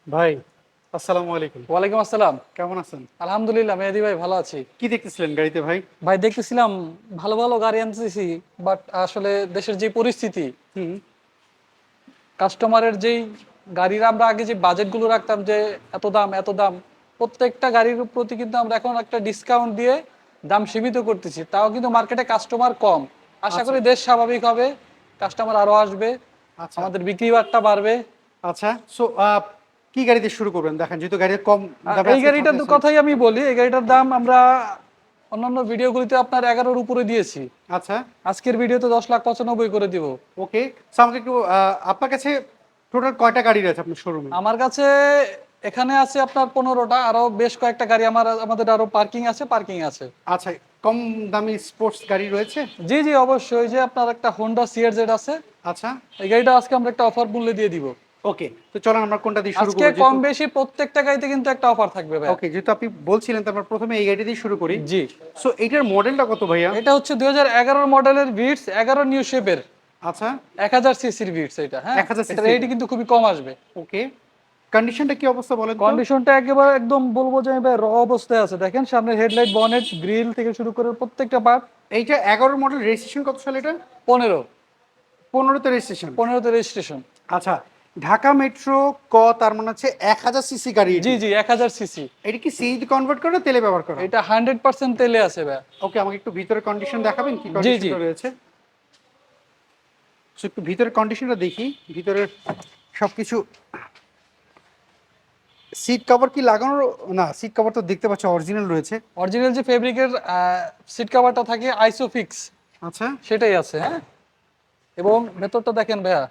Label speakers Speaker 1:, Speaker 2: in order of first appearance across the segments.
Speaker 1: ভাই, আসসালামু আলাইকুম।
Speaker 2: ওয়ালাইকুম আসসালাম।
Speaker 1: কেমন আছেন?
Speaker 2: আলহামদুলিল্লাহ মেহেদি ভাই ভালো আছি।
Speaker 1: কি দেখতেছিলেন গাড়িতে ভাই?
Speaker 2: ভাই দেখতেছিলাম ভালো ভালো গাড়ি আনতেছি, বাট আসলে দেশের যে পরিস্থিতি,
Speaker 1: হুম।
Speaker 2: কাস্টমারের যেই গাড়ির আমরা আগে যে বাজেটগুলো রাখতাম যে এত দাম এত দাম, প্রত্যেকটা গাড়ির প্রতি কিন্তু আমরা এখন একটা ডিসকাউন্ট দিয়ে দাম সীমিত করতেছি, তাও কিন্তু মার্কেটে কাস্টমার কম। আশা
Speaker 1: আচ্ছা,
Speaker 2: করি দেশ স্বাভাবিক হবে, কাস্টমার আরো আসবে,
Speaker 1: আচ্ছা,
Speaker 2: আমাদের বিক্রি বাট্টা বাড়বে।
Speaker 1: আচ্ছা। সো কি গাড়ি দিয়ে শুরু করবেন? দেখেন যেহেতু গাড়ি কম দামে
Speaker 2: এই
Speaker 1: আজকে
Speaker 2: গাড়িটার
Speaker 1: থাকতেছেন।
Speaker 2: কথাই আমি বলি, এই গাড়িটার দাম আমরা অন্যান্য ভিডিওগুলিতে আপনার 11-র উপরে দিয়েছি,
Speaker 1: আচ্ছা,
Speaker 2: আজকের ভিডিওতে 10,95,000 করে দিব।
Speaker 1: ওকে। সো আমাকে একটু আপনার কাছে টোটাল কয়টা গাড়ি রয়েছে আপনার শোরুমে?
Speaker 2: আমার কাছে এখানে আছে আপনার 15টা, আরো বেশ কয়েকটা গাড়ি আমাদের আরো পার্কিং আছে, পার্কিং আছে।
Speaker 1: আচ্ছা, কম দামি স্পোর্টস গাড়ি রয়েছে?
Speaker 2: জি জি অবশ্যই, যে আপনার একটা হোন্ডা সিআরজেড আছে,
Speaker 1: আচ্ছা,
Speaker 2: এই গাড়িটা আজকে আমরা একটা অফার মূল্যে দিয়ে দিব।
Speaker 1: ওকে। তো চলেন আমরা কোনটা দিয়ে শুরু
Speaker 2: আজকে
Speaker 1: করব
Speaker 2: কম
Speaker 1: যেহেতু
Speaker 2: বেশি প্রত্যেকটা গাড়িতে কিন্তু একটা অফার থাকবে ভাই।
Speaker 1: ওকে, যেহেতু আপনি বলছিলেন তো আমরা প্রথমে এই গাড়ি দিয়ে শুরু করি।
Speaker 2: জি,
Speaker 1: সো এইটার মডেলটা কত ভাইয়া?
Speaker 2: এটা হচ্ছে 2011 মডেলের ভিটস 11 নিউ শেপের
Speaker 1: আচ্ছা,
Speaker 2: 1000 সিসির ভিটস। এটা হ্যাঁ,
Speaker 1: 1000
Speaker 2: এটা
Speaker 1: সিসি।
Speaker 2: রেট কিন্তু খুবই কম আসবে।
Speaker 1: ওকে। কন্ডিশনটা কি অবস্থা বলেন তো?
Speaker 2: কন্ডিশনটা একেবারে একদম বলবো যে ভাই র অবস্থায় আছে, দেখেন সামনের হেডলাইট, বনেট, গ্রিল থেকে শুরু করে প্রত্যেকটা পার্ট।
Speaker 1: এইটা 11 মডেল, রেজিস্ট্রেশন কত সাল এটা?
Speaker 2: 15,
Speaker 1: 15তে রেজিস্ট্রেশন।
Speaker 2: 15তে রেজিস্ট্রেশন।
Speaker 1: আচ্ছা, ঢাকা মেট্রো তার মানে হচ্ছে 1000 সিসি গাড়ি
Speaker 2: জি
Speaker 1: এটি।
Speaker 2: জি 1000 সিসি।
Speaker 1: এটা কি সিএনজি কনভার্ট করে না তেলে ব্যবহার করা?
Speaker 2: এটা 100% তেলে আছে ভাই।
Speaker 1: ওকে, আমাকে একটু ভিতরে কন্ডিশন দেখাবেন কি
Speaker 2: জি জি।
Speaker 1: কন্ডিশনটা রয়েছে? সো একটু ভিতরের কন্ডিশনটা দেখি, ভিতরের সবকিছু। সিট কভার কি লাগানো? না, সিট কভার তো দেখতে পাচ্ছি অরিজিনাল রয়েছে।
Speaker 2: অরিজিনাল যে ফেব্রিকের সিট কভারটা থাকে আইসোফিক্স,
Speaker 1: আচ্ছা।
Speaker 2: সেটাই আছে হ্যাঁ। এবং ভেতরটা দেখেন ভাইয়া,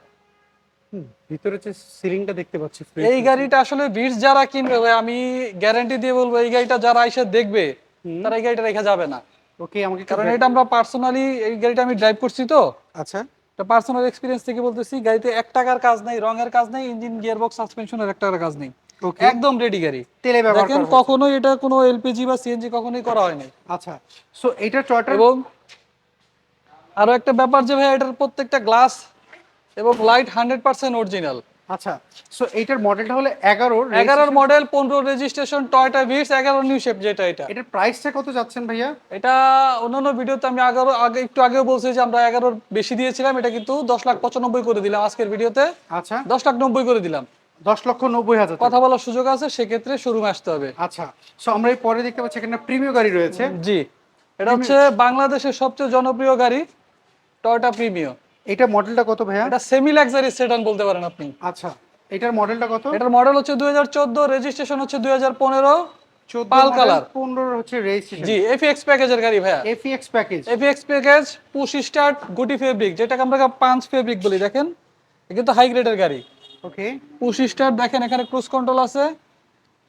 Speaker 1: ভিতরে যে সিলিংটা দেখতে পাচ্ছি
Speaker 2: এই গাড়িটা আসলে বিটস যারা কিনবে ভাই, আমি গ্যারান্টি দিয়ে বলবো এই গাড়িটা যারা এসে দেখবে
Speaker 1: হুম।
Speaker 2: তারা এই গাড়িটা রেখে যাবে না।
Speaker 1: ওকে, আমাকে একটু
Speaker 2: কারণ এটা আমরা পার্সোনালি, এই গাড়িটা আমি ড্রাইভ করছি তো,
Speaker 1: আচ্ছা,
Speaker 2: এটা পার্সোনাল এক্সপিরিয়েন্স থেকে বলতেছি, গাড়িতে 1 টাকার কাজ নাই, রঙের কাজ নাই, ইঞ্জিন গিয়ারবক্স সাসপেনশনের 1 টাকার কাজ নেই,
Speaker 1: ওকে।
Speaker 2: একদম রেডি গাড়ি।
Speaker 1: তেলে ব্যবহার
Speaker 2: দেখেন
Speaker 1: করা হয়েছে।
Speaker 2: কখনোই এটা কোনো এলপিজি বা সিএনজি কখনোই করা হয়নি।
Speaker 1: আচ্ছা, সো এটা টয়টার।
Speaker 2: এবং আরো একটা ব্যাপার যে ভাই, এটার প্রত্যেকটা গ্লাস এবং লাইট 100% অরিজিনাল।
Speaker 1: আচ্ছা, সো এইটার মডেলটা হলো 11
Speaker 2: 11
Speaker 1: registration.
Speaker 2: Model, 15 registration, Toyota Vitz, 11 new shape যেটা এটা।
Speaker 1: এটার প্রাইসটা কত যাচ্ছেন ভাইয়া?
Speaker 2: এটা অন্যান্য ভিডিওতে আমি একটু আগেও বলছি যে আমরা 11 বেশি দিয়েছিলাম, এটা কিন্তু 10,95,000 করে দিলাম আজকের ভিডিওতে,
Speaker 1: আচ্ছা,
Speaker 2: 10,90,000 করে দিলাম।
Speaker 1: 10,90,000
Speaker 2: কথা
Speaker 1: টাকা।
Speaker 2: বলার সুযোগ আছে, সেক্ষেত্রে শোরুমে আসতে হবে।
Speaker 1: আচ্ছা, সো আমরা এই পরে দেখতে পাচ্ছি এখানে প্রিমিয় গাড়ি রয়েছে।
Speaker 2: জি, এটা হচ্ছে বাংলাদেশের সবচেয়ে জনপ্রিয় গাড়ি, টয়োটা প্রিমিও।
Speaker 1: এটা মডেলটা কত ভাইয়া?
Speaker 2: এটা সেমি লাক্সারি সেডান বলতে পারেন আপনি।
Speaker 1: আচ্ছা, এটার মডেলটা কত?
Speaker 2: এটার মডেল হচ্ছে 2014, রেজিস্ট্রেশন হচ্ছে 2015,
Speaker 1: 14
Speaker 2: পাল
Speaker 1: মডেল,
Speaker 2: কালার।
Speaker 1: 15 হচ্ছে রেজিস্ট্রেশন।
Speaker 2: জি, এফএক্স প্যাকেজের গাড়ি ভাইয়া।
Speaker 1: FEX package.
Speaker 2: FX package, push start, গুটি ফেব্রিক, যেটাকে আমরা পাঁচ ফেব্রিক বলি, দেখেন এটা কিন্তু হাই গ্রেডের গাড়ি।
Speaker 1: ওকে।
Speaker 2: পুশ স্টার্ট দেখেন, এখানে ক্রুজ কন্ট্রোল আছে,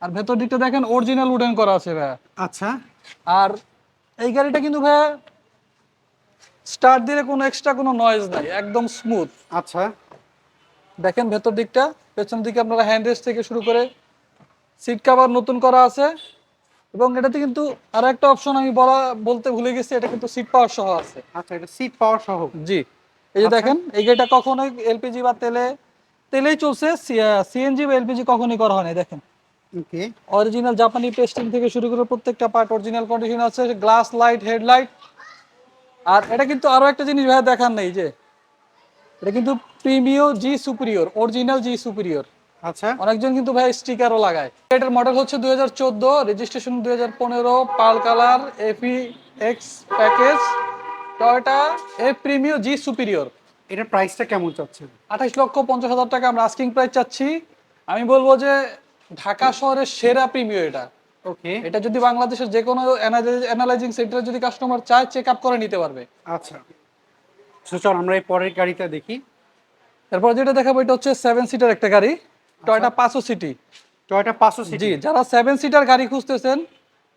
Speaker 2: আর ভেতর দিকটা দেখেন অরিজিনাল উডেন করা আছে ভাইয়া।
Speaker 1: আচ্ছা,
Speaker 2: আর এই গাড়িটা কিন্তু ভাইয়া স্টার্ট দিলে কোনো এক্সট্রা কোনো নয়েজ নাই, একদম স্মুথ।
Speaker 1: আচ্ছা,
Speaker 2: দেখেন ভেতর দিকটা, পেছন দিকে আপনারা হ্যান্ড রেস্ট থেকে শুরু করে সিট কভার নতুন করা আছে। এবং এটাতে কিন্তু আরো একটা অপশন আমি বলতে ভুলে গেছি, এটা কিন্তু সিট পাওয়ার সহ আছে।
Speaker 1: আচ্ছা, এটা সিট পাওয়ার সহ।
Speaker 2: জি, এই যে
Speaker 1: আচ্ছা,
Speaker 2: দেখেন এই গাড়িটা কখনোই এলপিজি বা তেলেই চলছে, সিএনজি বা এলপিজি কখনোই করা হয় না। দেখেন
Speaker 1: ওকে।
Speaker 2: অরিজিনাল জাপানি পেস্টিং থেকে শুরু করে প্রত্যেকটা পার্ট অরিজিনাল কন্ডিশন আছে, গ্লাস, লাইট, হেডলাইট। আর এটা কিন্তু আরো একটা জিনিস ভাই দেখার নেই, যে এটা কিন্তু প্রিমিও জি সুপিরিয়র, অরিজিনাল জি সুপিরিয়র।
Speaker 1: আচ্ছা,
Speaker 2: অনেকজন কিন্তু ভাই স্টিকারও লাগায়। এটার মডেল হচ্ছে 2014, রেজিস্ট্রেশন 2015, পাল কালার, এফি এক্স প্যাকেজ, টয়োটা এ প্রিমিও জি সুপিরিয়র।
Speaker 1: এটার প্রাইসটা কেমন চাচ্ছেন?
Speaker 2: 28,50,000 টাকা আমরা আস্কিং প্রাইস চাচ্ছি। আমি বলবো যে ঢাকা শহরের সেরা প্রিমিও এটা।
Speaker 1: ওকে।
Speaker 2: এটা যদি বাংলাদেশের যে কোনো অ্যানালাইজিং সেন্টারে যদি কাস্টমার চায়, চেক আপ করে নিতে পারবে।
Speaker 1: আচ্ছা, তো চল আমরা এই পরের গাড়িটা দেখি।
Speaker 2: তারপর যেটা দেখাবো, এটা হচ্ছে 7 সিটার একটা গাড়ি, টয়োটা পাঁচশো সিটি।
Speaker 1: টয়োটা 500
Speaker 2: জি,
Speaker 1: সিটি।
Speaker 2: যারা 7 সিটার গাড়ি খুঁজতেছেন,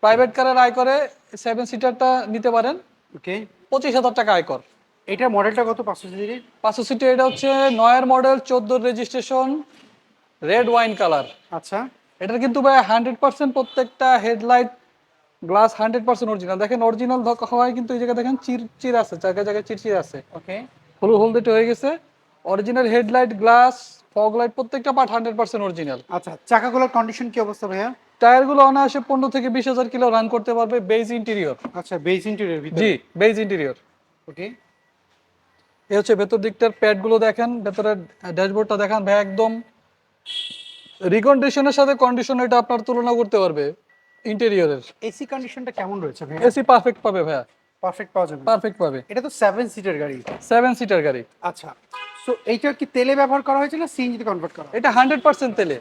Speaker 2: প্রাইভেট কারের আয়করে 7 সিটারটা নিতে পারেন,
Speaker 1: ওকে।
Speaker 2: 25,000 টাকা আয়কর।
Speaker 1: এটার মডেলটা কত 500 সিটির?
Speaker 2: 500 সিটি, এটা হচ্ছে 9-এর model, 14 registration, red wine colour.
Speaker 1: আচ্ছা,
Speaker 2: এটার কিন্তু ভাই 100% প্রত্যেকটা হেডলাইট, গ্লাস 100% অরিজিনাল। দেখেন অরিজিনাল হওয়ায় কিন্তু এই জায়গায় দেখেন চির আছে, জায়গায় জায়গায় চিরচির আছে,
Speaker 1: ওকে।
Speaker 2: হলুদ হলদেটে হয়ে গেছে। Original headlight, glass, fog light প্রত্যেকটা পার্ট 100% অরিজিনাল।
Speaker 1: আচ্ছা, চাকাগুলোর কন্ডিশন কি অবস্থা ভাইয়া?
Speaker 2: টায়ারগুলো অনায়াসে 15 থেকে 20,000 কিলো রান করতে পারবে। Beige interior.
Speaker 1: আচ্ছা, বেস ইন্টেরিয়র
Speaker 2: জি,
Speaker 1: ভিতরে।
Speaker 2: Beige interior.
Speaker 1: ওকে।
Speaker 2: এই হচ্ছে ভেতর দিকটার প্যাডগুলো দেখেন, ভেতরের ড্যাশবোর্ডটা দেখেন ভাই, একদম রিকন্ডিশনের সাথে কন্ডিশন এটা আপনার তুলনা করতে পারবে ইন্টেরিয়রের।
Speaker 1: এসি কন্ডিশনটা কেমন রয়েছে ভাইয়া?
Speaker 2: এসি পারফেক্ট পাবে ভাইয়া,
Speaker 1: পারফেক্ট পাওয়া যাবে?
Speaker 2: পারফেক্ট পাবে।
Speaker 1: এটা তো 7 সিটার গাড়ি।
Speaker 2: 7 সিটার গাড়ি।
Speaker 1: আচ্ছা, সো এইটা কি তেলে ব্যবহার করা হয়েছে না সিএনজি তে কনভার্ট করা?
Speaker 2: এটা 100% তেলে,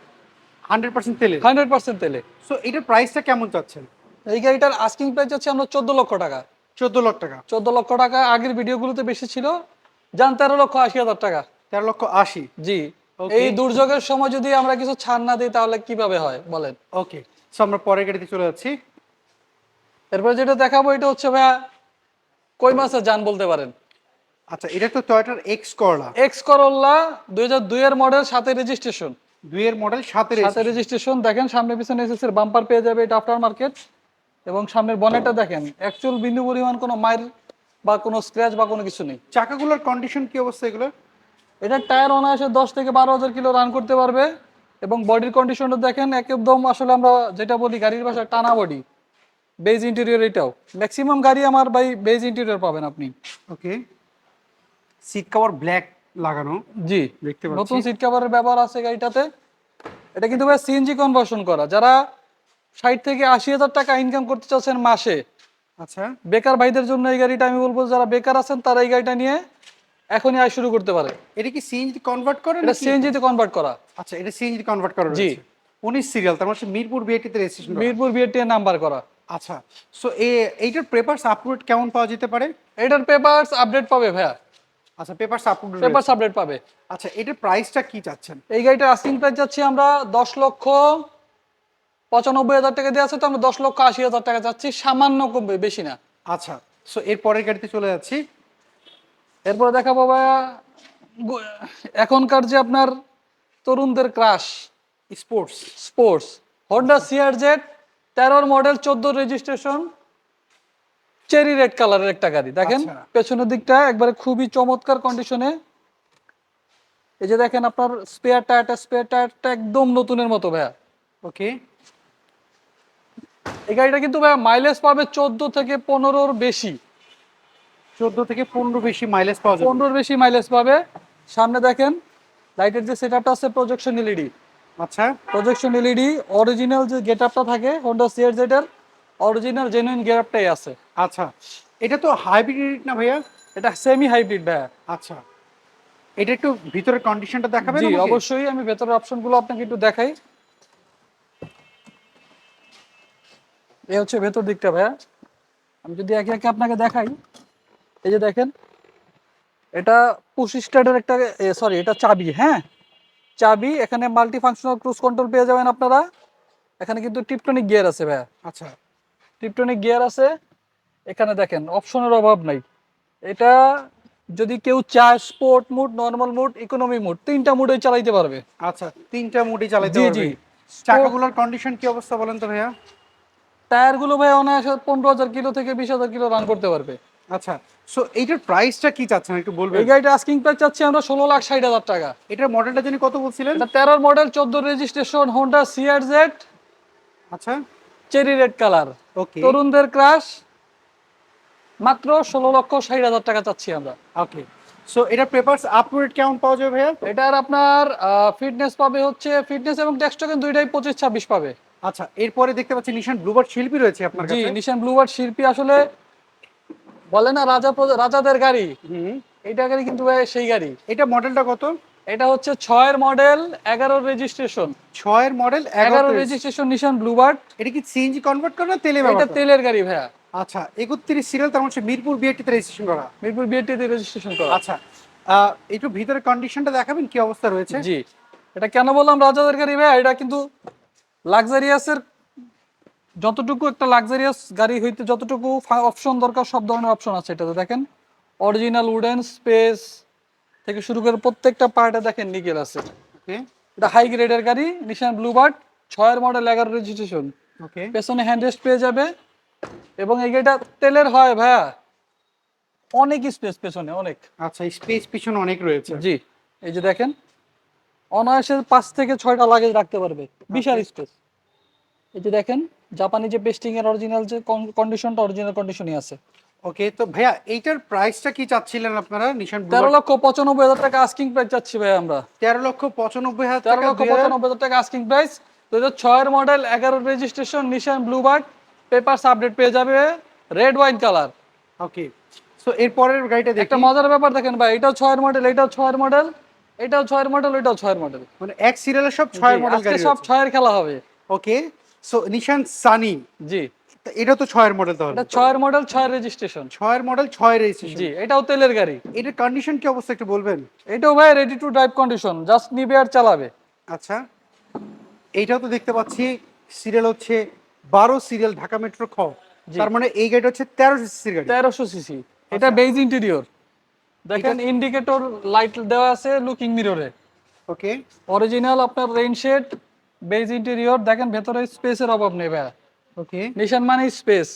Speaker 1: 100% তেলে।
Speaker 2: 100% তেলে।
Speaker 1: সো এটার প্রাইসটা কেমন চাচ্ছেন?
Speaker 2: এই গাড়িটার আস্কিং প্রাইস হচ্ছে আমরা 14 লক্ষ টাকা।
Speaker 1: 14 লাখ টাকা।
Speaker 2: 14 লক্ষ টাকা। আগের ভিডিওগুলোতে বেশি ছিল, যান 13,80,000 টাকা।
Speaker 1: 13,80,000।
Speaker 2: জি।
Speaker 1: Okay.
Speaker 2: এই দুর্যোগের সময় যদি আমরা কিছু ছাড় না দিই তাহলে কিভাবে হয় বলেন।
Speaker 1: ওকে, সো আমরা পরের গাড়িতে চলে যাচ্ছি।
Speaker 2: এরপর যেটা দেখাবো এটা হচ্ছে ভাইয়া কই মাছের জান বলতে পারেন।
Speaker 1: আচ্ছা, এটা তো টয়োটার এক্স করলা।
Speaker 2: এক্স করোলা 2002 এর মডেল, সাথে রেজিস্ট্রেশন।
Speaker 1: 2 এর মডেল, সাথে
Speaker 2: সাথে রেজিস্ট্রেশন দেখেন, সামনে পিছনে এসএস এর বাম্পার পেয়ে যাবে, এটা আফটার মার্কেট। এবং সামনের বনেটটা দেখেন, অ্যাকচুয়াল বিন্দু পরিমাণ কোনো মাইর বা কোনো স্ক্র্যাচ বা কোনো কিছু নেই।
Speaker 1: চাকাগুলোর কন্ডিশন কি অবস্থা এগুলো?
Speaker 2: এটা টায়ার অনায়াসে 10 থেকে 12,000 কিলো রান করতে পারবে। এবং বডির কন্ডিশনটা দেখেন, একদম আসলে আমরা যেটা বলি গাড়ির ভাষায় টানা বডি। বেজ ইন্টেরিয়র, এটাও ম্যাক্সিমাম গাড়ি আমার ভাই বেজ ইন্টেরিয়র পাবেন আপনি।
Speaker 1: ওকে, সিট কভার ব্ল্যাক লাগানো
Speaker 2: জি,
Speaker 1: দেখতে পাচ্ছি।
Speaker 2: নতুন সিট কভারের ব্যবহার আছে গাড়িটাতে। এটা কিন্তু ভাই সিএনজি কনভার্সন করা। যারা 60 থেকে 80,000 টাকা ইনকাম করতে চাচ্ছেন মাসে,
Speaker 1: আচ্ছা,
Speaker 2: বেকার ভাইদের জন্য এই গাড়িটা আমি বলবো, যারা বেকার আছেন তারা এই গাড়িটা নিয়ে এখনই আয় শুরু করতে পারে।
Speaker 1: এটা কি সিএনজি কনভার্ট করে
Speaker 2: এটা
Speaker 1: নাকি?
Speaker 2: সিএনজি তে কনভার্ট করা।
Speaker 1: আচ্ছা, এটা সিএনজি কনভার্ট করা
Speaker 2: জি।
Speaker 1: রয়েছে। 19 সিরিয়াল, তার মানে মিরপুর বিআরটি তে রেজিস্ট্রেশন করা।
Speaker 2: মিরপুর বিআরটি নাম্বার করা।
Speaker 1: আচ্ছা, সো এইটার পেপারস আপলোড কেমন পাওয়া যেতে পারে?
Speaker 2: এটার পেপারস আপডেট পাবে ভাইয়া,
Speaker 1: আচ্ছা, পেপারস আপলোড
Speaker 2: পেপারস
Speaker 1: রয়েছে।
Speaker 2: আপডেট পাবে।
Speaker 1: আচ্ছা, এটার প্রাইসটা কি চাচ্ছেন?
Speaker 2: এই গাড়িটার আস্কিং প্রাইস যাচ্ছি আমরা 10,95,000 টাকা দিয়ে আছে, তো আমরা 10,80,000 টাকা চাচ্ছি, সামান্য কমবে, বেশি না।
Speaker 1: আচ্ছা, সো এর পরের গাড়িতে চলে যাচ্ছি।
Speaker 2: এরপরে দেখাবো ভাইয়া এখনকার যে আপনার তরুণদের crush
Speaker 1: sports.
Speaker 2: Sports Honda C R Z 13 model, 14 registration, cherry red কালারের একটা গাড়ি দেখেন।
Speaker 1: আচ্ছা।
Speaker 2: পেছনের দিকটা একবারে খুবই চমৎকার কন্ডিশনে। এই যে দেখেন আপনার স্পেয়ার টায়ারটা একদম নতুনের মতো ভাইয়া।
Speaker 1: ওকে,
Speaker 2: এই গাড়িটা কিন্তু ভাইয়া মাইলেজ পাবে 14 থেকে 15-র বেশি।
Speaker 1: 14 থেকে 15 বেশি মাইলেজ পাওয়া যাবে।
Speaker 2: 15-র বেশি মাইলেজ পাবে। সামনে দেখেন লাইটের যে সেটআপটা আছে, প্রজেকশন এলইডি।
Speaker 1: আচ্ছা,
Speaker 2: প্রজেকশন এলইডি, অরিজিনাল যে গেটআপটা থাকে হোন্ডা সিআরজেড এর, অরিজিনাল জেনুইন গেটআপটাই আছে।
Speaker 1: আচ্ছা, এটা তো হাইব্রিড না ভাইয়া?
Speaker 2: এটা সেমি হাইব্রিড ভাইয়া।
Speaker 1: আচ্ছা, এটা একটু ভিতরের কন্ডিশনটা দেখাবেন
Speaker 2: জি
Speaker 1: আমাকে?
Speaker 2: অবশ্যই, আমি ভেতরের অপশনগুলো আপনাকে একটু দেখাই। এই হচ্ছে ভেতর দিকটা ভাইয়া, আমি যদি একে একে আপনাকে দেখাই। এই যে দেখেন, এটা পুশ স্টার্টের একটা, সরি এটা চাবি, হ্যাঁ চাবি। এখানে মাল্টি ফাংশনাল ক্রুজ কন্ট্রোল পেয়ে যাবেন আপনারা। এখানে কিন্তু টিপটনিক গিয়ার আছে ভাইয়া,
Speaker 1: আচ্ছা,
Speaker 2: টিপটনিক গিয়ার আছে। এখানে দেখেন অপশনের অভাব নাই। এটা যদি কেউ চায় sport mode, normal mode, economy mode, 3টা মুডেই চালাইতে পারবে।
Speaker 1: আচ্ছা, 3টা মোডই চালাতে
Speaker 2: জি
Speaker 1: পারবে।
Speaker 2: জি।
Speaker 1: চাকাগুলোর কন্ডিশন কি অবস্থা বলেন তো ভাইয়া?
Speaker 2: টায়ারগুলো ভাই অনায়াসে 15,000 কিলো থেকে 20,000 কিলো রান করতে পারবে।
Speaker 1: আচ্ছা, সো এইটার প্রাইসটা কি চাচ্ছেন একটু বলবেন?
Speaker 2: এই গাড়িটা আস্কিং প্রাইস চাচ্ছি আমরা 16,60,000 টাকা।
Speaker 1: এটার মডেলটা জানি কত বলছিলেন?
Speaker 2: এটা 13 মডেল, 14 রেজিস্ট্রেশন, হোন্ডা সিআরজেড,
Speaker 1: আচ্ছা,
Speaker 2: চেরি রেড কালার,
Speaker 1: ওকে,
Speaker 2: তরুণদের ক্রাশ। মাত্র 16,60,000 টাকা চাচ্ছি আমরা।
Speaker 1: ওকে, সো এটার পেপারস আপলোড কেমন পাওয়া যাবে ভাইয়া?
Speaker 2: এটার আপনার ফিটনেস পাবে হচ্ছে, ফিটনেস এবং টেক্সটোকেন দুইটাই 25-26 পাবে।
Speaker 1: আচ্ছা, এরপরে দেখতে পাচ্ছি নিশান ব্লুবার্ড শিল্পী রয়েছে আপনার
Speaker 2: জি,
Speaker 1: কাছে।
Speaker 2: নিশান ব্লুবার্ড শিল্পী, আসলে বলে না রাজাদের গাড়ি,
Speaker 1: হুম,
Speaker 2: এইটা গাড়ি কিন্তু ভাই সেই গাড়ি।
Speaker 1: এটা মডেলটা কত?
Speaker 2: এটা হচ্ছে 6 এর মডেল, 11 রেজিস্ট্রেশন।
Speaker 1: 6 এর মডেল,
Speaker 2: 11
Speaker 1: 11
Speaker 2: রেজিস্ট্রেশন নিশান ব্লুবার্ড।
Speaker 1: এটা কি সিএনজি কনভার্ট করে না তেলে
Speaker 2: এটা
Speaker 1: ব্যবহার করে?
Speaker 2: তেলের গাড়ি ভাইয়া।
Speaker 1: আচ্ছা, 31 সিরিয়াল, তার মানে মিরপুর বিআরটি তে রেজিস্ট্রেশন করা।
Speaker 2: মিরপুর বিআরটিতে রেজিস্ট্রেশন করা।
Speaker 1: আচ্ছা, একটু ভিতরের কন্ডিশনটা দেখাবেন কি অবস্থা রয়েছে?
Speaker 2: জি, এটা কেন বললাম রাজাদের গাড়ি ভাইয়া, এটা কিন্তু লাক্সারিয়াসের যতটুকু একটা লাক্সারিয়াস গাড়ি হইতে যতটুকু অপশন দরকার, সব ধরনের অপশন আছে এটাতে। দেখেন অরিজিনাল উডেন স্পেস থেকে শুরু করে প্রত্যেকটা পার্টে দেখেন নিকেল আছে।
Speaker 1: ওকে,
Speaker 2: এটা হাই গ্রেডের গাড়ি, নিশান ব্লুবার্ড, 6 এর মডেল, 11 রেজিস্ট্রেশন।
Speaker 1: ওকে,
Speaker 2: পেছনে হ্যান্ডরেস্ট পেয়ে যাবে। এবং এই গাড়িটা তেলের হয় ভাইয়া, অনেক স্পেস পেছনে, অনেক।
Speaker 1: আচ্ছা, স্পেস পিছনে অনেক রয়েছে।
Speaker 2: জি, এই যে দেখেন অনায়াসে 5 থেকে 6টা লাগেজ রাখতে পারবে, বিশাল স্পেস। এই যে দেখেন জাপানি যে পেস্টিং এর অরিজিনাল যে কন্ডিশনটা অরিজিনাল কন্ডিশনই আছে।
Speaker 1: ওকে, তো ভাইয়া এইটার প্রাইসটা কি চাচ্ছিলেন আপনারা নিশান ব্লু
Speaker 2: 13,95,000 টাকা আস্কিং প্রাইস চাচ্ছি ভাই আমরা।
Speaker 1: 13,95,000
Speaker 2: তেরো
Speaker 1: টাকা
Speaker 2: লক্ষ পঁচানব্বই হাজার টাকা আস্কিং প্রাইস। 2006 এর মডেল, 11 রেজিস্ট্রেশন, নিশান ব্লুবার্ড, পেপারস আপডেট পেয়ে যাবে, রেড ওয়াইন কালার।
Speaker 1: ওকে, সো এরপরের গাড়িটা
Speaker 2: একটা
Speaker 1: দেখি।
Speaker 2: মজার ব্যাপার দেখেন ভাই, এটাও 6 এর মডেল, এটাও 6 এর মডেল, এটাও 6 এর মডেল, এটাও 6 এর মডেল।
Speaker 1: মানে এক সিরিয়ালের সব 6 মডেল
Speaker 2: আজকে
Speaker 1: গাড়ি
Speaker 2: সব
Speaker 1: রয়েছে।
Speaker 2: 6 এর খেলা হবে।
Speaker 1: ওকে, সো নিশান সানি,
Speaker 2: জি,
Speaker 1: এটা তো 6 মডেল তাহলে।
Speaker 2: এটা 6 এর মডেল, 6 এর রেজিস্ট্রেশন।
Speaker 1: 6 model 6 registration.
Speaker 2: জি, এটাও তেলের গাড়ি।
Speaker 1: এটার কন্ডিশন কি অবস্থা একটু বলবেন?
Speaker 2: এটাও ভাই ready to drive condition, just নিবে আর চালাবে।
Speaker 1: আচ্ছা, এইটাও তো দেখতে পাচ্ছি সিরিয়াল হচ্ছে 12 সিরিয়াল, ঢাকা মেট্রো খ।
Speaker 2: জি।
Speaker 1: তার মানে এই গাড়িটা হচ্ছে 1300 সিসির গাড়ি।
Speaker 2: 1300 সিসি। এটা বেজ ইন্টেরিয়র, দেখেন ইন্ডিকেটর লাইট দেওয়া আছে লুকিং মিররে।
Speaker 1: ওকে,
Speaker 2: অরিজিনাল আপনার রেইন শেড, বেজ ইন্টেরিয়র, দেখেন ভেতরে স্পেসের অভাব নেই ভাই।
Speaker 1: ওকে,
Speaker 2: নিশান মানে স্পেস।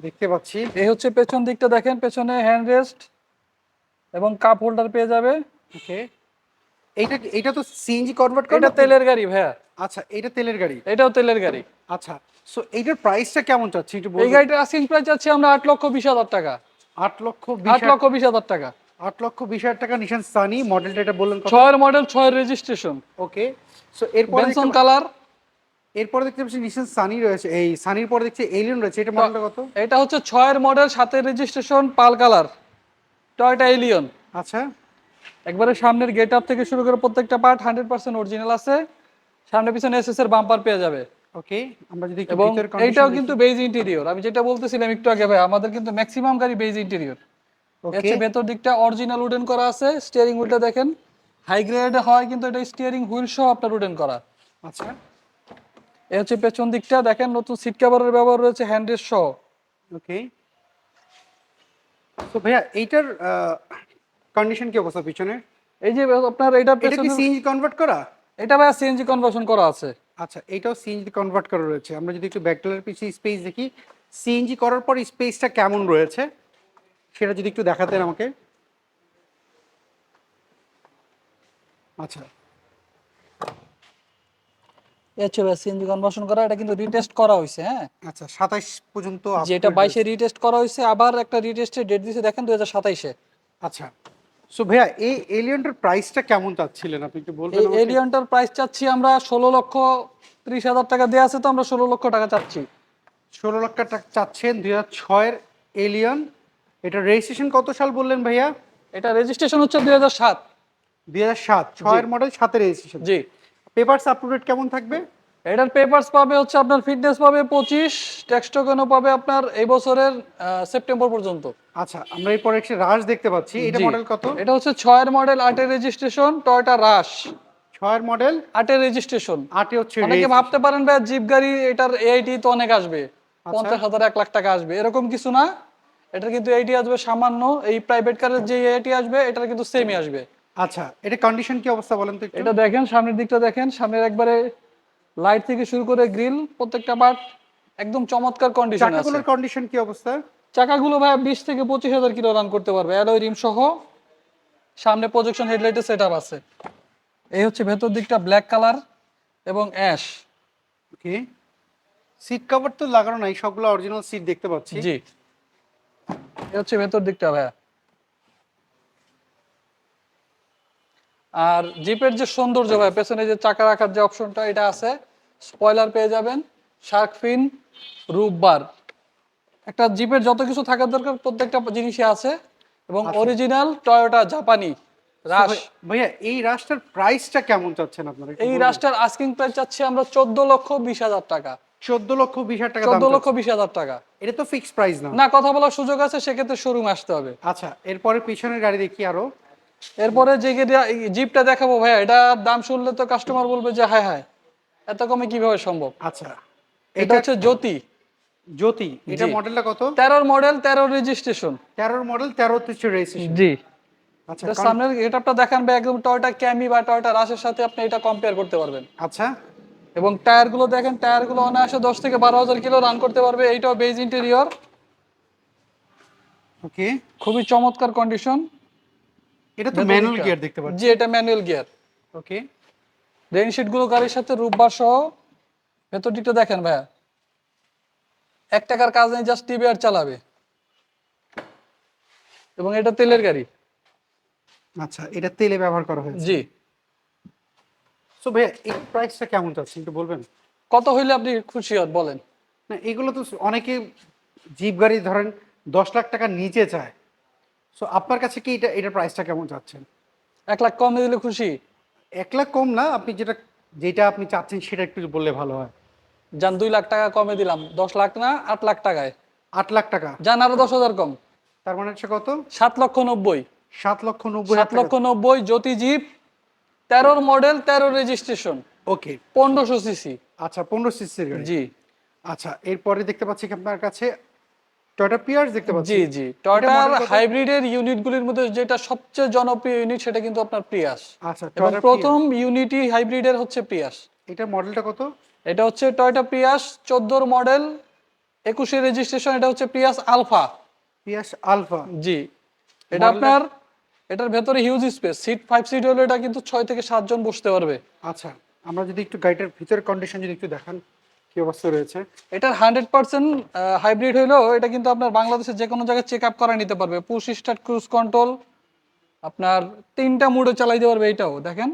Speaker 1: দেখতে পাচ্ছি।
Speaker 2: এই হচ্ছে পেছন দিকটা, দেখেন পেছনে হ্যান্ড রেস্ট এবং কাপ হোল্ডার পেয়ে যাবে।
Speaker 1: ওকে, এইটা তো সিএনজি কনভার্ট করা
Speaker 2: এটা
Speaker 1: না?
Speaker 2: তেলের গাড়ি ভাইয়া।
Speaker 1: আচ্ছা, এটা তেলের গাড়ি।
Speaker 2: এটাও তেলের গাড়ি।
Speaker 1: আচ্ছা, সো এইটার প্রাইসটা কেমন চাচ্ছি একটু
Speaker 2: এই
Speaker 1: বলবেন?
Speaker 2: গাড়িটার আস্কিং প্রাইস চাচ্ছি আমরা 8,20,000 টাকা।
Speaker 1: 8,20,000
Speaker 2: টাকা।
Speaker 1: 8,20,000 টাকা নিশান সানি, মডেলটা এটা বললেন কত?
Speaker 2: 6 এর মডেল, 6 এর রেজিস্ট্রেশন,
Speaker 1: ওকে, সো এরপরে
Speaker 2: বেনসন কালার।
Speaker 1: এরপরে দেখতে পাচ্ছি নিশান সানি রয়েছে, এই সানির পরে দেখছি এলিয়ন রয়েছে, এটা মডেলটা কত?
Speaker 2: এটা হচ্ছে 6 এর মডেল, 7 এর রেজিস্ট্রেশন, পাল কালার, টয়োটা এলিয়ন।
Speaker 1: আচ্ছা,
Speaker 2: একবারে সামনের গেট আপ থেকে শুরু করে প্রত্যেকটা পার্ট 100% অরিজিনাল আছে। সামনে পিছনে এসএস এর বাম্পার পেয়ে যাবে।
Speaker 1: ওকে, আমরা যদি একটু
Speaker 2: এবং
Speaker 1: ভিতরের
Speaker 2: এইটাও
Speaker 1: কন্ডিশন
Speaker 2: কিন্তু বেজ ইন্টেরিয়র, আমি যেটা বলতেছিলাম একটু আগে ভাই, আমাদের কিন্তু ম্যাক্সিমাম গাড়ি বেজ ইন্টেরিয়র।
Speaker 1: ওকে,
Speaker 2: হচ্ছে ভেতর দিকটা অরিজিনাল উডেন করা আছে, স্টিয়ারিং হুইলটা দেখেন হাই গ্রেড হয় কিন্তু এটা স্টিয়ারিং হুইল সহ আপনার উডেন করা।
Speaker 1: আচ্ছা,
Speaker 2: এই হচ্ছে পেছন দিকটা, দেখেন নতুন সিট কভারের ব্যবহার রয়েছে হ্যান্ড রেস্ট সহ।
Speaker 1: ওকে, তো ভাইয়া এইটার কন্ডিশন কি অবস্থা পিছনে?
Speaker 2: এই যে আপনার এটার
Speaker 1: এটা কি
Speaker 2: পেছনে,
Speaker 1: সিএনজি কনভার্ট করা?
Speaker 2: এটা ভাই সিএনজি কনভার্সন করা আছে।
Speaker 1: আচ্ছা, এটাও সিএনজি কনভার্ট করা রয়েছে। আমরা যদি একটু ব্যাকডোরের পিছিয়ে স্পেস দেখি, সিএনজি করার পর স্পেসটা কেমন রয়েছে সেটা যদি একটু দেখাতেন আমাকে। আচ্ছা,
Speaker 2: এই হচ্ছে ভাই সিএনজি কনভার্সন করা, এটা কিন্তু রিটেস্ট করা হয়েছে। হ্যাঁ,
Speaker 1: আচ্ছা, 27 পর্যন্ত
Speaker 2: যেটা
Speaker 1: upgrade
Speaker 2: 22-এ
Speaker 1: হয়েছে।
Speaker 2: রিটেস্ট করা হয়েছে, আবার একটা রিটেস্টের ডেট দিয়েছে দেখেন 2027-এ।
Speaker 1: আচ্ছা, সো ভাইয়া এই এলিয়নটার প্রাইসটা কেমন চাচ্ছিলেন আপনি একটু বলবেন
Speaker 2: এই
Speaker 1: আমাকে?
Speaker 2: এলিয়নটার প্রাইস চাচ্ছি আমরা 16,30,000 টাকা দেওয়া আছে, তো আমরা 16 লক্ষ টাকা চাচ্ছি।
Speaker 1: 16 লক্ষ টাকা চাচ্ছেন 2006 এলিয়ন। এটা রেজিস্ট্রেশন কত সাল বললেন ভাইয়া?
Speaker 2: এটা রেজিস্ট্রেশন হচ্ছে 2007।
Speaker 1: 2007, 6 মডেল, 7 রেজিস্ট্রেশন।
Speaker 2: জি,
Speaker 1: পেপারস আপ টু ডেট কেমন থাকবে?
Speaker 2: এটার পেপারস পাবে হচ্ছে আপনার ফিটনেস পাবে 25, ট্যাক্স টোকেনও পাবে আপনার এই বছরের সেপ্টেম্বর পর্যন্ত।
Speaker 1: আচ্ছা, আমরা এরপর একটা রাশ দেখতে পাচ্ছি, এটা
Speaker 2: জি,
Speaker 1: মডেল কত?
Speaker 2: এটা হচ্ছে 6 এর মডেল, 8 এর রেজিস্ট্রেশন, টয়োটা রাশ।
Speaker 1: 6 মডেল,
Speaker 2: 8 এর রেজিস্ট্রেশন।
Speaker 1: 8 হচ্ছে
Speaker 2: অনেকে
Speaker 1: registration।
Speaker 2: ভাবতে পারেন ভাই জিপ গাড়ি এটার এআইটি তো অনেক আসবে,
Speaker 1: আচ্ছা।
Speaker 2: 50,000 1 লাখ টাকা আসবে, এরকম কিছু না। এটা কিন্তু এআইটি আসবে সামান্য, এই প্রাইভেট কারের যে এআইটি আসবে এটার কিন্তু সেমই আসবে।
Speaker 1: আচ্ছা, এটা কন্ডিশন কি অবস্থা বলেন তো একটু?
Speaker 2: এটা দেখেন সামনের দিকটা, দেখেন সামনের একবারে লাইট থেকে শুরু করে গ্রিল প্রত্যেকটা পার্ট একদম চমৎকার কন্ডিশন আছে।
Speaker 1: চাকাগুলোর কন্ডিশন কি অবস্থা?
Speaker 2: চাকাগুলো ভাই 20 থেকে 25,000 কিলো রান করতে পারবে, অ্যালয় রিম সহ, সামনে প্রজেকশন হেডলাইটের সেটআপ আছে। এই হচ্ছে ভেতর দিকটা ব্ল্যাক কালার এবং অ্যাশ।
Speaker 1: ওকে, সিট কভার তো লাগানো নাই, সবগুলো অরিজিনাল সিট দেখতে পাচ্ছি।
Speaker 2: জি, এই হচ্ছে ভেতর দিকটা ভাইয়া। আর জিপের যে সৌন্দর্য ভাই, পেছনে যে চাকা রাখার যে অপশনটা এটা আছে, স্পয়লার পেয়ে যাবেন, শার্ক ফিন, রুফ বার, একটা জিপের যত কিছু থাকার দরকার প্রত্যেকটা জিনিসই আছে। এবং
Speaker 1: আচ্ছা।
Speaker 2: অরিজিনাল টয়োটা জাপানি রাশ।
Speaker 1: ভাইয়া এই রাশটার প্রাইসটা কেমন চাচ্ছেন আপনারা একটু
Speaker 2: এই
Speaker 1: বলবেন?
Speaker 2: রাশটার আস্কিং প্রাইস চাচ্ছি আমরা 14,20,000 টাকা।
Speaker 1: 14,20,000 টাকা দাম
Speaker 2: 14,20,000 টাকা।
Speaker 1: এটা তো ফিক্সড প্রাইস না?
Speaker 2: না, কথা বলার সুযোগ আছে, সেক্ষেত্রে শোরুম আসতে হবে।
Speaker 1: আচ্ছা, এরপরে পিছনের গাড়ি দেখি আরো।
Speaker 2: এরপরে যে জিপটা দেখাবো ভাইয়া, এটা দাম শুনলে তো কাস্টমার বলবে যে হায় হায় এত কমে কিভাবে সম্ভব।
Speaker 1: আচ্ছা,
Speaker 2: এটা হচ্ছে জ্যোতি।
Speaker 1: জ্যোতি, এটা
Speaker 2: জি।
Speaker 1: মডেলটা কত?
Speaker 2: 13 মডেল, 13 রেজিস্ট্রেশন।
Speaker 1: 13 মডেল, 13 হচ্ছে রেজিস্ট্রেশন।
Speaker 2: জি।
Speaker 1: আচ্ছা,
Speaker 2: এটা সামনের গেটআপটা দেখান ভাই, একদম টয়োটা ক্যামি বা টয়োটা রাশের সাথে আপনি এটা কম্পেয়ার করতে পারবেন।
Speaker 1: আচ্ছা,
Speaker 2: এবং টায়ারগুলো দেখেন, টায়ারগুলো অনায়াসে 10 থেকে 12,000 কিলো রান করতে পারবে। এইটাও বেজ ইন্টেরিয়র,
Speaker 1: ওকে,
Speaker 2: খুবই চমৎকার কন্ডিশন।
Speaker 1: এটা তো ম্যানুয়াল গিয়ার দেখতে পাচ্ছি।
Speaker 2: জি, এটা ম্যানুয়াল গিয়ার।
Speaker 1: ওকে,
Speaker 2: রেইনশিট গুলো গাড়ির সাথে রূপবার সহ। ভেতর দিকটা দেখেন ভাইয়া, 1 টাকার কাজ নেই, জাস্ট টিভি আর চালাবে। এবং এটা তেলের গাড়ি।
Speaker 1: আচ্ছা, এটা তেলে ব্যবহার করা হয়েছে।
Speaker 2: জি।
Speaker 1: সো ভাইয়া এই প্রাইসটা কেমন চাচ্ছেন একটু বলবেন?
Speaker 2: কত হইলে আপনি খুশি হন বলেন?
Speaker 1: না, এগুলো তো অনেকে জিপ গাড়ি ধরেন 10 লাখ টাকার নিচে চায়। সো আপনার কাছে কি এটার প্রাইসটা কেমন চাচ্ছেন?
Speaker 2: 1 লাখ কমে দিলে খুশি?
Speaker 1: 1 লাখ কম না, আপনি যেটা আপনি চাচ্ছেন সেটা একটু বললে ভালো হয়।
Speaker 2: যান 2 লাখ টাকা কমে দিলাম, 10 লাখ না 8 লাখ টাকায়।
Speaker 1: 8 লাখ টাকা?
Speaker 2: যান আরো 10,000 কম,
Speaker 1: তার মানে হচ্ছে কত?
Speaker 2: 7,90,000।
Speaker 1: 7,90,000
Speaker 2: 7,90,000 জ্যোতি জিপ, 13 মডেল, 13 রেজিস্ট্রেশন,
Speaker 1: ওকে।
Speaker 2: 1500 সিসি।
Speaker 1: আচ্ছা, 15 সিসির গাড়ি।
Speaker 2: জি
Speaker 1: আচ্ছা, এরপরে দেখতে পাচ্ছি কি আপনার কাছে টয়োটা পিয়ার্স দেখতে পাচ্ছি।
Speaker 2: জি জি টয়োটার হাইব্রিডের ইউনিটগুলির মধ্যে যেটা সবচেয়ে জনপ্রিয় ইউনিট সেটা কিন্তু আপনার প্রিয়াস।
Speaker 1: আচ্ছা,
Speaker 2: এবং
Speaker 1: টয়োটা
Speaker 2: প্রথম ইউনিটি হাইব্রিডের হচ্ছে প্রিয়াস।
Speaker 1: এটার মডেলটা কত?
Speaker 2: এটা হচ্ছে টয়োটা প্রিয়াস 14 মডেল, 21 রেজিস্ট্রেশন। এটা হচ্ছে প্রিয়াস আলফা।
Speaker 1: Prius Alpha.
Speaker 2: জি, এটা আপনার, এটার ভেতরে হিউজ স্পেস, সিট 5 সিট হলো, এটা কিন্তু 6 থেকে 7 জন বসতে পারবে।
Speaker 1: আচ্ছা, আমরা যদি একটু গাড়িটার ভিতরের কন্ডিশন যদি একটু দেখান কি অবস্থা রয়েছে।
Speaker 2: এটার 100% হাইব্রিড হইলেও এটা কিন্তু আপনার বাংলাদেশের যে কোনো জায়গায় চেক আপ করা নিতে পারবে। পুশ স্টার্ট, ক্রুজ কন্ট্রোল, আপনার 3টা মোডে চালাইতে পারবে। এটাও দেখেন,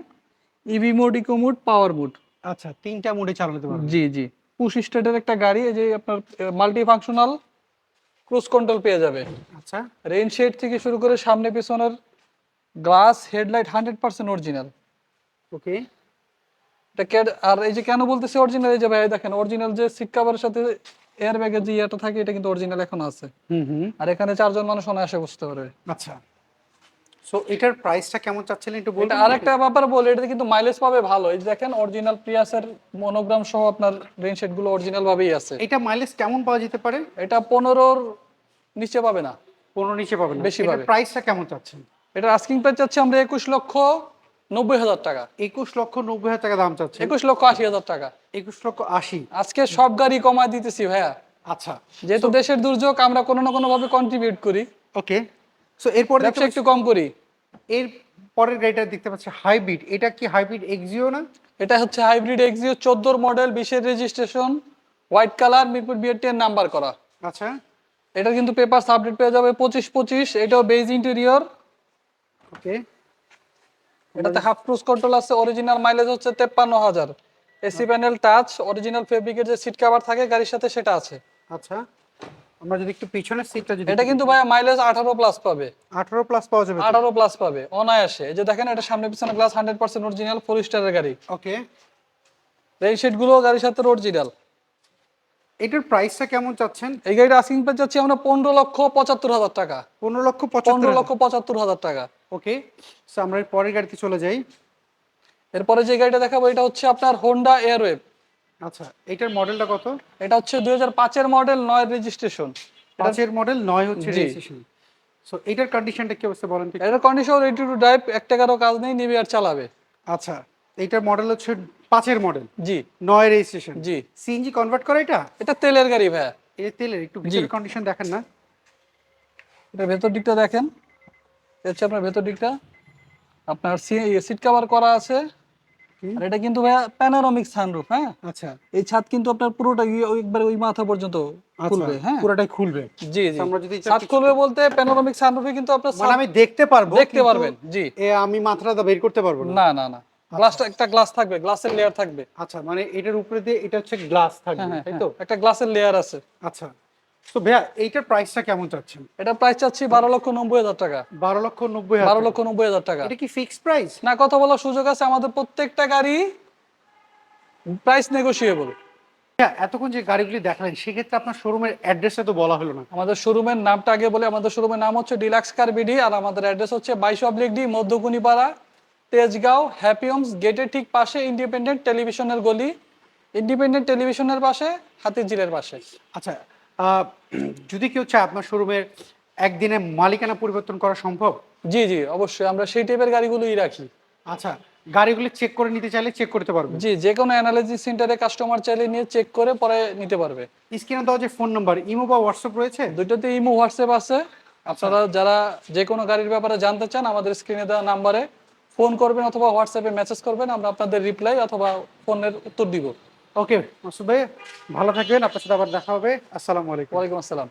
Speaker 2: EV mode, eco mode, power mode.
Speaker 1: আচ্ছা, 3টা মোডে চালাতে পারবেন।
Speaker 2: জি জি পুশ স্টার্টের একটা গাড়ি, এই যে আপনার মাল্টি ফাংশনাল ক্রুজ কন্ট্রোল পেয়ে যাবে।
Speaker 1: আচ্ছা,
Speaker 2: রেইন শেড থেকে শুরু করে সামনে পেছনের গ্লাস, হেডলাইট 100% অরিজিনাল।
Speaker 1: ওকে।
Speaker 2: আর এই যে কেন বলতেছি অরিজিনাল, এই যে ভাই দেখেন অরিজিনাল যে সিট কভারের সাথে এয়ার ব্যাগের যে ইয়েটা থাকে এটা কিন্তু অরিজিনাল এখন আছে।
Speaker 1: হুম।
Speaker 2: আর এখানে 4 জন মানুষ অনায়াসে বসতে পারবে।
Speaker 1: আচ্ছা, সো এটার প্রাইসটা কেমন চাচ্ছিলেন একটু
Speaker 2: এটা
Speaker 1: বলবেন?
Speaker 2: আরেকটা ব্যাপার বলে, এটাতে কিন্তু মাইলেজ পাবে ভালো। এই যে দেখেন অরিজিনাল প্রিয়াসের মনোগ্রাম সহ আপনার রেইন শেড গুলো অরিজিনাল ভাবেই আছে।
Speaker 1: এটা মাইলেজ কেমন পাওয়া যেতে পারে?
Speaker 2: এটা 15-র নিচে পাবে না,
Speaker 1: 15 নিচে পাবেন না?
Speaker 2: বেশি
Speaker 1: এটার
Speaker 2: পাবে।
Speaker 1: প্রাইসটা কেমন চাচ্ছেন?
Speaker 2: এটা আস্কিং প্রাইস চাচ্ছি আমরা 21,90,000 টাকা।
Speaker 1: 21,90,000 টাকা দাম চাচ্ছেন?
Speaker 2: 21,80,000 টাকা।
Speaker 1: 21,80,000।
Speaker 2: আজকে সব গাড়ি কমায় দিতেছি ভাইয়া,
Speaker 1: আচ্ছা,
Speaker 2: যেহেতু দেশের দুর্যোগ আমরা কোনো না কোনো ভাবে কন্ট্রিবিউট করি,
Speaker 1: ওকে। সো এরপরে
Speaker 2: ব্যবসা একটু কম করি।
Speaker 1: এর পরের গাড়িটা দেখতে পাচ্ছি হাইব্রিড। এটা কি হাইব্রিড এক্সিও না?
Speaker 2: এটা হচ্ছে hybrid Axio 14 model, 20 registration, white colour, Mirpur BRT এর নাম্বার করা।
Speaker 1: আচ্ছা,
Speaker 2: এটা কিন্তু পেপারস আপডেট পেয়ে যাবে 25/25। এটাও বেজ ইন্টেরিয়র।
Speaker 1: ওকে।
Speaker 2: এটাতে হাফ ক্রুজ কন্ট্রোল আছে, অরিজিনাল মাইলেজ হচ্ছে 53,000। এসি প্যানেল টাচ, অরিজিনাল ফেব্রিকের যে সিট কভার থাকে গাড়ির সাথে সেটা আছে।
Speaker 1: আচ্ছা, আমরা যদি একটু পিছনের সিটটা যদি
Speaker 2: এটা কিন্তু ভাই মাইলেজ 18 প্লাস পাবে।
Speaker 1: 18 প্লাস পাওয়া যাবে?
Speaker 2: 18 প্লাস পাবে অনায়াসে। এই যে দেখেন এটা সামনে পিছনে গ্লাস 100% অরিজিনাল, 4 স্টারের গাড়ি।
Speaker 1: ওকে।
Speaker 2: এই সেট গুলো গাড়ির সাথে অরিজিনাল।
Speaker 1: এটার প্রাইসটা কেমন চাচ্ছেন?
Speaker 2: এই গাড়িটা আস্কিং প্রাইস যাচ্ছে আমরা 15,75,000 টাকা।
Speaker 1: 15,75,000
Speaker 2: টাকা।
Speaker 1: ওকে। সো আমরা এর পরের গাড়িতে চলে যাই।
Speaker 2: এরপরে যে গাড়িটা দেখাবো এটা হচ্ছে আপনার হোন্ডা এয়ারওয়েভ।
Speaker 1: আচ্ছা, এটার মডেলটা কত?
Speaker 2: এটা হচ্ছে 2005 এর মডেল, 9 রেজিস্ট্রেশন।
Speaker 1: 5 এর মডেল, 9 হচ্ছে
Speaker 2: জি।
Speaker 1: রেজিস্ট্রেশন। সো এটার কন্ডিশনটা কি অবস্থা বলেন তো একটু?
Speaker 2: এটার কন্ডিশন রেডি টু ড্রাইভ, 1 টাকারও কাজ নেই, নিবে আর চালাবে।
Speaker 1: আচ্ছা, এটার মডেল হচ্ছে 5 এর মডেল,
Speaker 2: জি
Speaker 1: 9 রেজিস্ট্রেশন।
Speaker 2: জি
Speaker 1: সিএনজি কনভার্ট করা এটা?
Speaker 2: এটা তেলের গাড়ি ভাইয়া।
Speaker 1: এটা তেলের। একটু ভিতরের কন্ডিশন দেখেন না?
Speaker 2: এটা ভেতর দিকটা দেখেন, এটা হচ্ছে আপনার ভেতর দিকটা। আপনার সিট কভার করা আছে। আর এটা কিন্তু ভাইয়া প্যানোরামিক সানরুফ। হ্যাঁ,
Speaker 1: আচ্ছা,
Speaker 2: এই ছাদ কিন্তু আপনার পুরোটা একবার ওই মাথা পর্যন্ত খুলবে। হ্যাঁ,
Speaker 1: পুরোটাই খুলবে।
Speaker 2: জি জি
Speaker 1: আমরা যদি
Speaker 2: ছাদ খুলবে বলতে প্যানোরামিক সানরুফে কিন্তু আপনার
Speaker 1: মানে আমি দেখতে পারবো,
Speaker 2: দেখতে পারবেন। জি,
Speaker 1: আমি মাথাটা বের করতে পারবো না?
Speaker 2: না না না, গ্লাসটা একটা গ্লাস থাকবে, গ্লাসের লেয়ার থাকবে।
Speaker 1: আচ্ছা, মানে এটার উপরে দিয়ে এটা হচ্ছে গ্লাস থাকবে,
Speaker 2: হ্যাঁ
Speaker 1: তাই
Speaker 2: হ্যাঁ,
Speaker 1: তো?
Speaker 2: একটা গ্লাসের লেয়ার আছে।
Speaker 1: আচ্ছা, তো ভাইয়া এইটার প্রাইসটা কেমন চাচ্ছেন?
Speaker 2: এটা প্রাইস চাচ্ছি 12,90,000 টাকা।
Speaker 1: 12,90,000।
Speaker 2: 12,90,000 টাকা।
Speaker 1: এটা কি ফিক্সড প্রাইস?
Speaker 2: না, কথা বলার সুযোগ আছে, আমাদের প্রত্যেকটা গাড়ি প্রাইস নেগোশিয়েবল।
Speaker 1: হ্যাঁ, এতক্ষণ যে গাড়িগুলি দেখালেন সেক্ষেত্রে আপনার শোরুমের অ্যাড্রেসটা তো বলা হলো না।
Speaker 2: আমাদের শোরুমের নামটা আগে বলে, আমাদের শোরুমের নাম হচ্ছে ডিলাক্স কার বিডি, আর আমাদের অ্যাড্রেস হচ্ছে 22/ডি, মধ্যকুনিপাড়া, তেজগাঁও, হ্যাপি হোমস গেটের ঠিক পাশে, ইন্ডিপেন্ডেন্ট টেলিভিশনের গলি, ইন্ডিপেন্ডেন্ট টেলিভিশনের পাশে, হাতিঝিলের পাশে।
Speaker 1: আচ্ছা, যদি কেউ চায় আপনার শোরুমের একদিনে মালিকানা পরিবর্তন করা সম্ভব?
Speaker 2: জি জি অবশ্যই, আমরা সেই টাইপের গাড়িগুলোই রাখি।
Speaker 1: আচ্ছা, গাড়িগুলি চেক করে নিতে চাইলে চেক করতে পারবে?
Speaker 2: জি, যে কোনো অ্যানালাইসিস সেন্টারে কাস্টমার চাইলে নিয়ে চেক করে পরে নিতে পারবে।
Speaker 1: স্ক্রিনে দেওয়া যে ফোন নাম্বার, ইমো বা হোয়াটসঅ্যাপ রয়েছে?
Speaker 2: দুইটাতে ইমো হোয়াটসঅ্যাপ আছে। আপনারা যারা যে কোনো গাড়ির ব্যাপারে জানতে চান আমাদের স্ক্রিনে দেওয়া নাম্বারে ফোন করবেন অথবা হোয়াটসঅ্যাপে মেসেজ করবেন, আমরা আপনাদের রিপ্লাই অথবা ফোনের উত্তর দিব।
Speaker 1: ওকে মাসুদ ভাই, ভালো থাকবেন, আপনার সাথে আবার দেখা হবে। আসসালামু আলাইকুম।
Speaker 2: ওয়ালাইকুম আসসালাম।